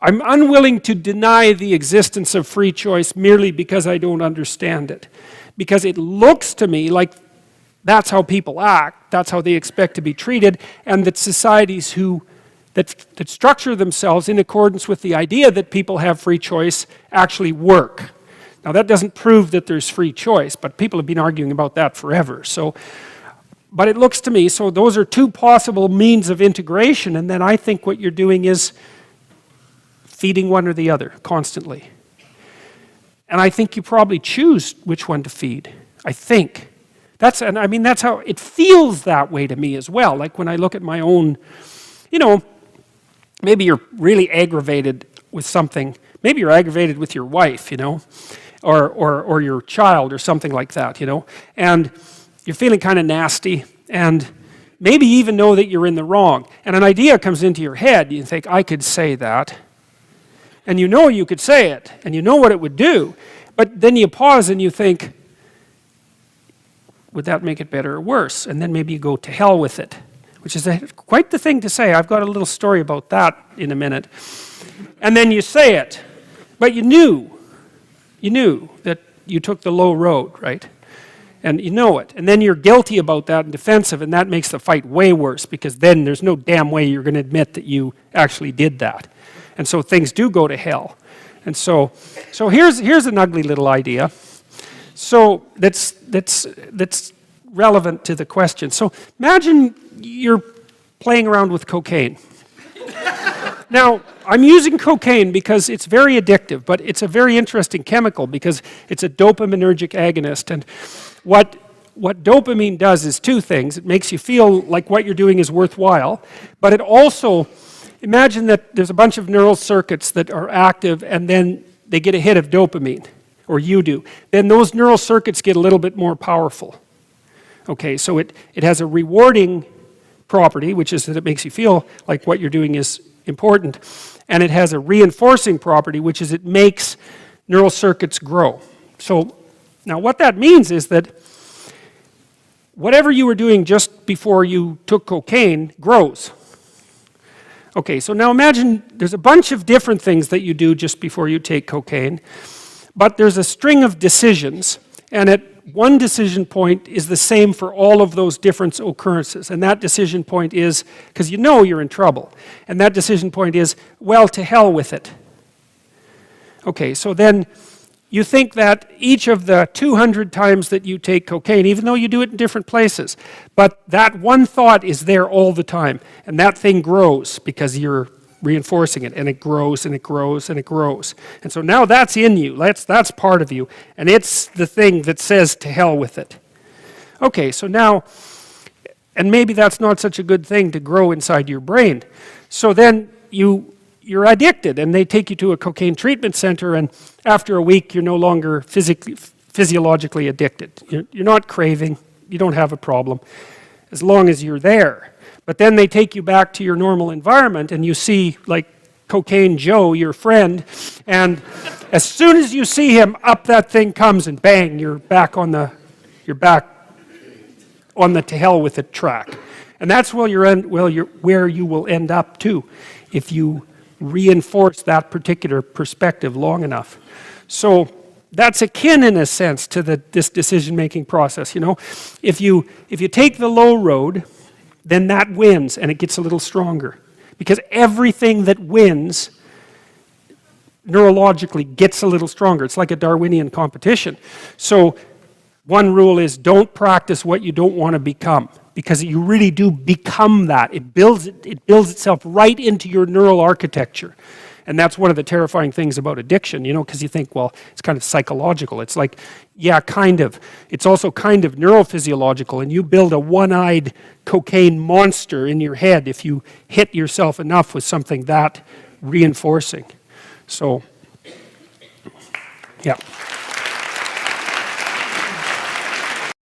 I'm unwilling to deny the existence of free choice merely because I don't understand it. Because it looks to me like that's how people act, that's how they expect to be treated, and that societies that structure themselves in accordance with the idea that people have free choice actually work. Now that doesn't prove that there's free choice, but people have been arguing about that forever. But it looks to me, so those are two possible means of integration, and then I think what you're doing is feeding one or the other constantly. And I think you probably choose which one to feed. I think. That's how it feels that way to me as well. Like when I look at my own, maybe you're really aggravated with something. Maybe you're aggravated with your wife, or your child or something like that, and you're feeling kind of nasty, and maybe you even know that you're in the wrong. And an idea comes into your head. You think, I could say that. And you could say it, and you know what it would do. But then you pause and you think, would that make it better or worse? And then maybe you go to hell with it, which is quite the thing to say. I've got a little story about that in a minute. And then you say it, but you knew that you took the low road, right? And you know it. And then you're guilty about that and defensive, and that makes the fight way worse, because then there's no damn way you're going to admit that you actually did that. And so things do go to hell. And so here's an ugly little idea. So that's relevant to the question. So imagine you're playing around with cocaine. Now, I'm using cocaine because it's very addictive, but it's a very interesting chemical because it's a dopaminergic agonist. And what dopamine does is two things. It makes you feel like what you're doing is worthwhile, but it also, imagine that there's a bunch of neural circuits that are active, and then they get a hit of dopamine, or you do. Then those neural circuits get a little bit more powerful. Okay, so it has a rewarding property, which is that it makes you feel like what you're doing is important, and it has a reinforcing property, which is it makes neural circuits grow. So now what that means is that whatever you were doing just before you took cocaine grows. Okay, so now imagine there's a bunch of different things that you do just before you take cocaine, but there's a string of decisions, and at one decision point is the same for all of those different occurrences, and that decision point is, because you know you're in trouble, and that decision point is, well, to hell with it. Okay, so then you think that each of the 200 times that you take cocaine, even though you do it in different places, but that one thought is there all the time, and that thing grows because you're reinforcing it, and it grows and it grows and it grows. And so now that's in you, that's part of you, and it's the thing that says to hell with it. Okay, so now, and maybe that's not such a good thing to grow inside your brain. So then you're addicted, and they take you to a cocaine treatment center, and after a week you're no longer physiologically addicted. You're not craving, you don't have a problem, as long as you're there. But then they take you back to your normal environment, and you see, like, Cocaine Joe, your friend, and as soon as you see him, up that thing comes, and bang, you're back on the to hell with it track. And that's where you will end up too, if you reinforce that particular perspective long enough. So that's akin in a sense to this decision-making process. If you take the low road, then that wins, and it gets a little stronger. Because everything that wins neurologically gets a little stronger. It's like a Darwinian competition. So one rule is don't practice what you don't want to become, because you really do become that. It builds itself right into your neural architecture. And that's one of the terrifying things about addiction, because you think, well, it's kind of psychological. It's like, yeah, kind of. It's also kind of neurophysiological, and you build a one-eyed cocaine monster in your head if you hit yourself enough with something that reinforcing. So, yeah.